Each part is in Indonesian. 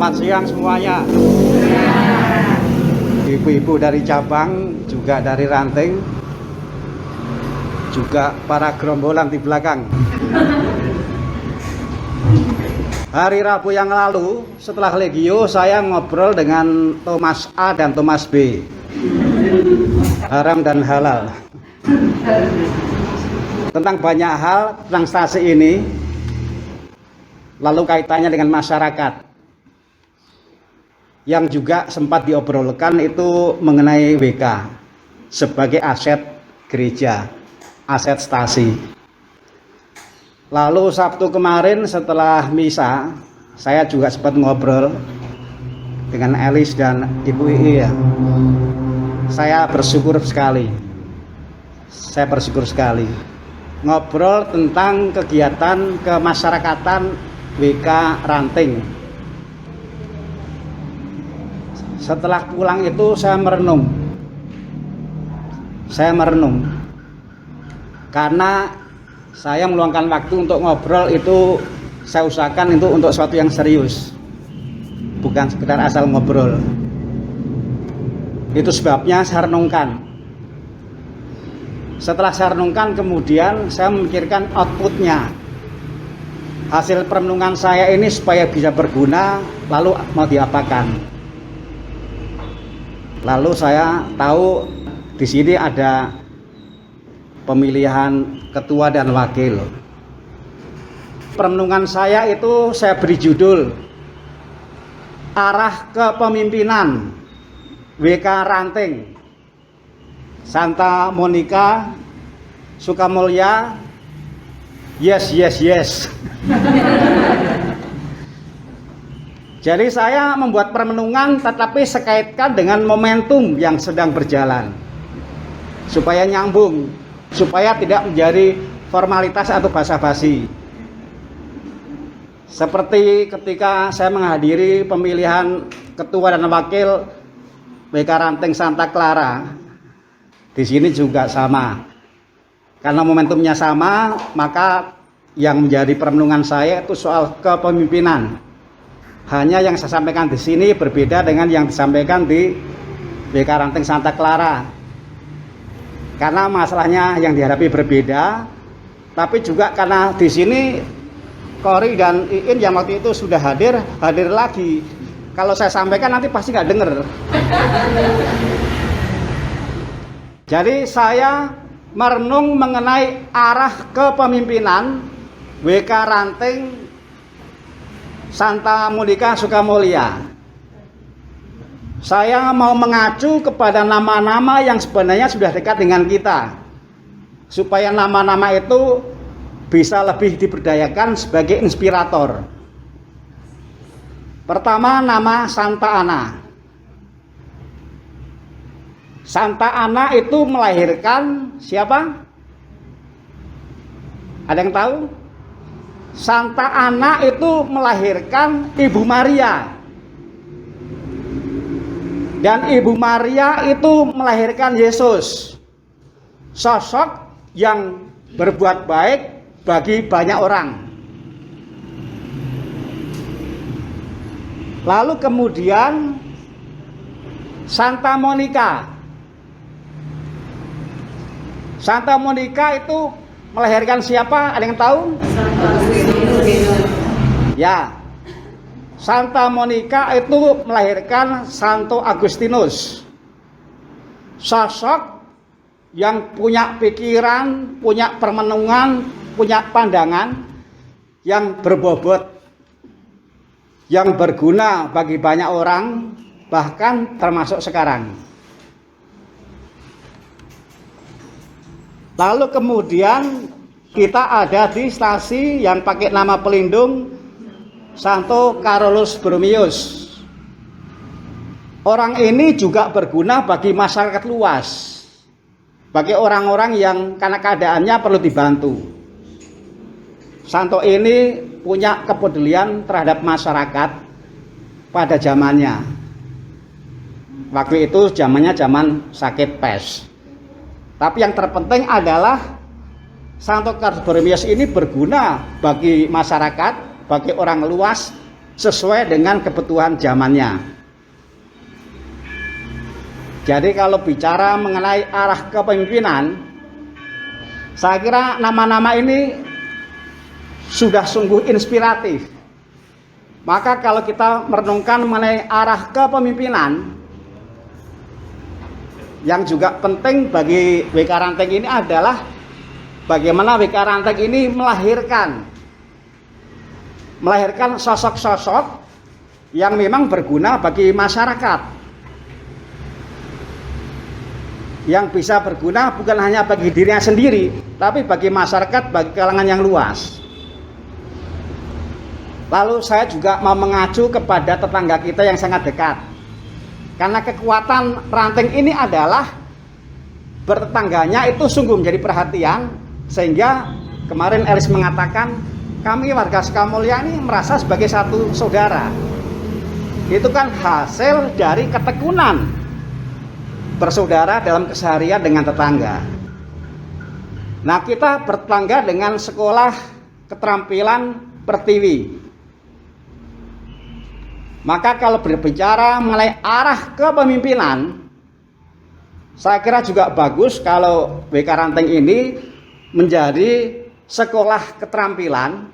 Selamat siang semuanya. Ibu-ibu dari cabang, juga dari ranting, juga para gerombolan di belakang. Hari Rabu yang lalu, setelah Legio, saya ngobrol dengan Thomas A dan Thomas B. Haram dan halal. Tentang banyak hal tentang stasi ini, lalu kaitannya dengan masyarakat. Yang juga sempat diobrolkan itu mengenai WK sebagai aset gereja, aset stasi. Lalu Sabtu kemarin setelah misa, saya juga sempat ngobrol dengan Elis dan Ibu Ii ya. Saya bersyukur sekali. Ngobrol tentang kegiatan kemasyarakatan WK Ranting. Setelah pulang itu saya merenung karena saya meluangkan waktu untuk ngobrol itu, saya usahakan itu untuk sesuatu yang serius, bukan sekedar asal ngobrol. Itu sebabnya saya renungkan. Setelah saya renungkan, kemudian saya memikirkan outputnya, hasil perenungan saya ini supaya bisa berguna, lalu mau diapakan. Lalu saya tahu di sini ada pemilihan ketua dan wakil. Perenungan saya itu saya beri judul Arah Kepemimpinan WK Ranting, Santa Monica, Sukamulya. Yes. Jadi saya membuat perenungan tetapi sekaitkan dengan momentum yang sedang berjalan, supaya nyambung, supaya tidak menjadi formalitas atau basa-basi. Seperti ketika saya menghadiri pemilihan ketua dan wakil WK Ranting Santa Clara, di sini juga sama. Karena momentumnya sama, maka yang menjadi perenungan saya itu soal kepemimpinan. Hanya yang saya sampaikan di sini berbeda dengan yang disampaikan di WK Ranting Santa Clara. Karena masalahnya yang dihadapi berbeda, tapi juga karena di sini Kori dan Iin yang waktu itu sudah hadir lagi. Kalau saya sampaikan nanti pasti nggak denger. Jadi saya merenung mengenai arah kepemimpinan WK Ranting Santa Monica Sukamulya. Saya mau mengacu kepada nama-nama yang sebenarnya sudah dekat dengan kita, supaya nama-nama itu bisa lebih diberdayakan sebagai inspirator. Pertama, nama Santa Ana. Santa Ana itu melahirkan siapa? Ada yang tahu? Santa Ana itu melahirkan Ibu Maria. Dan Ibu Maria itu melahirkan Yesus. Sosok yang berbuat baik bagi banyak orang. Lalu kemudian Santa Monica. Santa Monica itu melahirkan siapa? Ada yang tahu? Ya, Santa Monica itu melahirkan Santo Agustinus. Sosok yang punya pikiran, punya permenungan, punya pandangan yang berbobot, yang berguna bagi banyak orang, bahkan termasuk sekarang. Lalu kemudian kita ada di stasi yang pakai nama pelindung Santo Carolus Borromeus. Orang ini juga berguna bagi masyarakat luas, bagi orang-orang yang karena keadaannya perlu dibantu. Santo ini punya kepedulian terhadap masyarakat pada zamannya. Waktu itu zamannya zaman sakit pes. Tapi yang terpenting adalah Santo Carolus Borromeus ini berguna bagi masyarakat, bagi orang luas, sesuai dengan kebutuhan zamannya. Jadi kalau bicara mengenai arah kepemimpinan, saya kira nama-nama ini sudah sungguh inspiratif. Maka kalau kita merenungkan mengenai arah kepemimpinan, yang juga penting bagi WK Ranteng ini adalah bagaimana WK Ranteng ini melahirkan sosok-sosok yang memang berguna bagi masyarakat, yang bisa berguna bukan hanya bagi dirinya sendiri, tapi bagi masyarakat, bagi kalangan yang luas. Lalu saya juga mau mengacu kepada tetangga kita yang sangat dekat, karena kekuatan Ranteng ini adalah bertetangganya itu sungguh menjadi perhatian, sehingga kemarin Elis mengatakan kami warga Sukamulya ini merasa sebagai satu saudara. Itu kan hasil dari ketekunan bersaudara dalam keseharian dengan tetangga. Nah, kita bertetangga dengan sekolah keterampilan Pertiwi. Maka kalau berbicara mengenai arah kepemimpinan, saya kira juga bagus kalau WK Ranteng ini menjadi sekolah keterampilan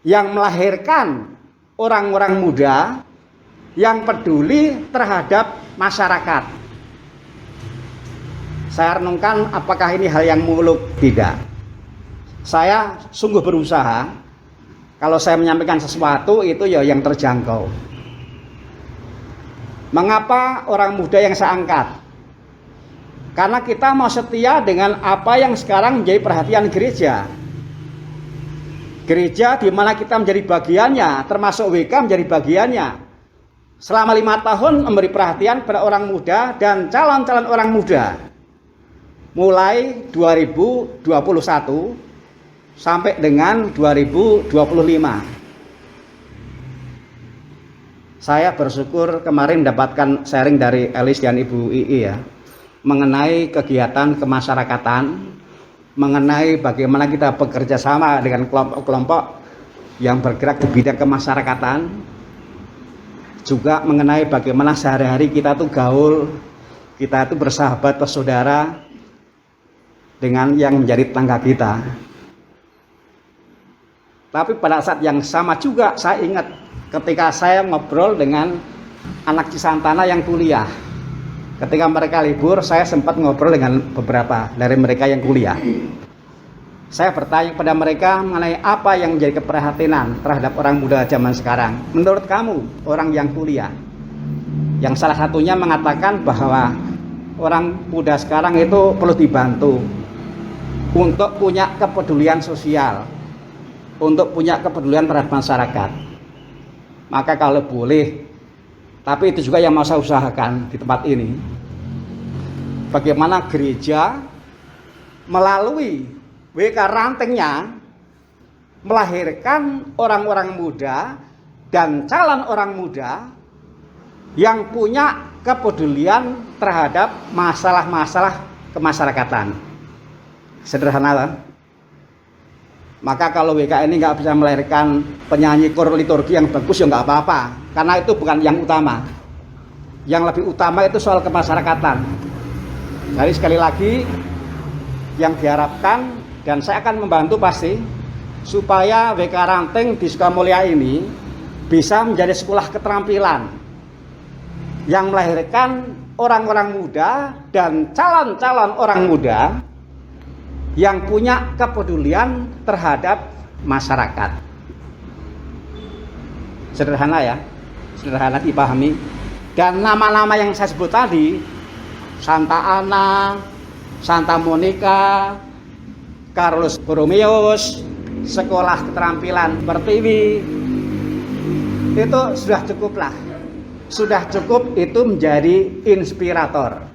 yang melahirkan orang-orang muda yang peduli terhadap masyarakat. Saya renungkan apakah ini hal yang muluk? Tidak. Saya sungguh berusaha kalau saya menyampaikan sesuatu itu ya yang terjangkau. Mengapa orang muda yang saya angkat? Karena kita mau setia dengan apa yang sekarang menjadi perhatian gereja. Gereja di mana kita menjadi bagiannya, termasuk WK menjadi bagiannya. Selama 5 tahun memberi perhatian pada orang muda dan calon-calon orang muda. Mulai 2021 sampai dengan 2025. Saya bersyukur kemarin mendapatkan sharing dari Elis dan Ibu Ii ya, mengenai kegiatan kemasyarakatan, mengenai bagaimana kita bekerja sama dengan kelompok-kelompok yang bergerak di bidang kemasyarakatan, juga mengenai bagaimana sehari-hari kita tuh gaul, kita itu bersahabat bersaudara dengan yang menjadi tetangga kita. Tapi pada saat yang sama juga saya ingat ketika saya ngobrol dengan anak Cisantana yang kuliah. Ketika mereka libur, saya sempat ngobrol dengan beberapa dari mereka yang kuliah. Saya bertanya kepada mereka mengenai apa yang menjadi keprihatinan terhadap orang muda zaman sekarang. Menurut kamu, orang yang kuliah, yang salah satunya mengatakan bahwa orang muda sekarang itu perlu dibantu untuk punya kepedulian sosial, untuk punya kepedulian terhadap masyarakat. Maka kalau boleh, tapi itu juga yang mau saya usahakan di tempat ini, bagaimana gereja melalui WK Rantengnya melahirkan orang-orang muda dan calon orang muda yang punya kepedulian terhadap masalah-masalah kemasyarakatan. Sederhana lah. Maka kalau WK ini nggak bisa melahirkan penyanyi kor liturgi yang bagus ya nggak apa-apa, karena itu bukan yang utama. Yang lebih utama itu soal kemasyarakatan. Jadi sekali lagi yang diharapkan, dan saya akan membantu pasti, supaya WK Ranteng di Sukamulya ini bisa menjadi sekolah keterampilan yang melahirkan orang-orang muda dan calon-calon orang muda yang punya kepedulian terhadap masyarakat. Sederhana ya, sederhana dipahami. Dan nama-nama yang saya sebut tadi, Santa Ana, Santa Monica, Carlos Borromeus, sekolah keterampilan Pertiwi, itu sudah cukup lah. Sudah cukup itu menjadi inspirator.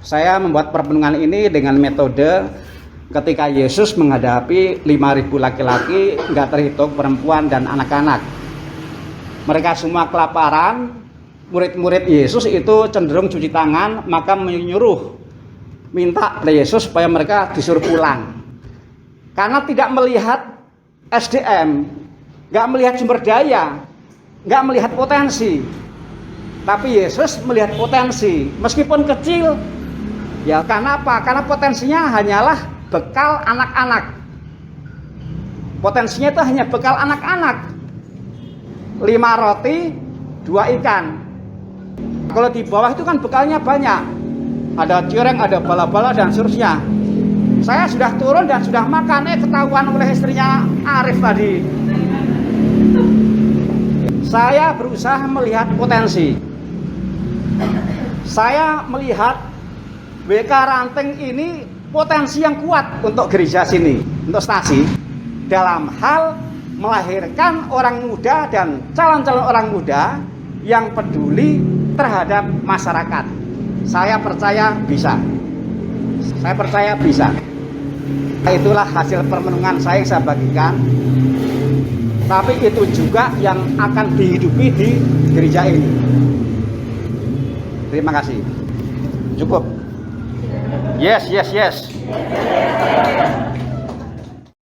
Saya membuat permenungan ini dengan metode ketika Yesus menghadapi 5.000 laki-laki, nggak terhitung perempuan dan anak-anak. Mereka semua kelaparan, murid-murid Yesus itu cenderung cuci tangan, maka minta pada Yesus supaya mereka disuruh pulang. Karena tidak melihat SDM, nggak melihat sumber daya, nggak melihat potensi. Tapi Yesus melihat potensi, meskipun kecil. Ya karena apa? Karena potensinya hanyalah bekal anak-anak. Potensinya itu hanya bekal anak-anak. 5 roti, 2 ikan. Kalau di bawah itu kan bekalnya banyak. Ada cireng, ada bala-bala dan seterusnya. Saya sudah turun dan sudah makan, ketahuan oleh istrinya Arif tadi. Saya berusaha melihat potensi. Saya melihat WK Ranting ini potensi yang kuat untuk gereja sini, untuk stasi, dalam hal melahirkan orang muda dan calon-calon orang muda yang peduli terhadap masyarakat. Saya percaya bisa. Saya percaya bisa. Itulah hasil permenungan saya yang saya bagikan. Tapi itu juga yang akan dihidupi di gereja ini. Terima kasih. Cukup. Yes.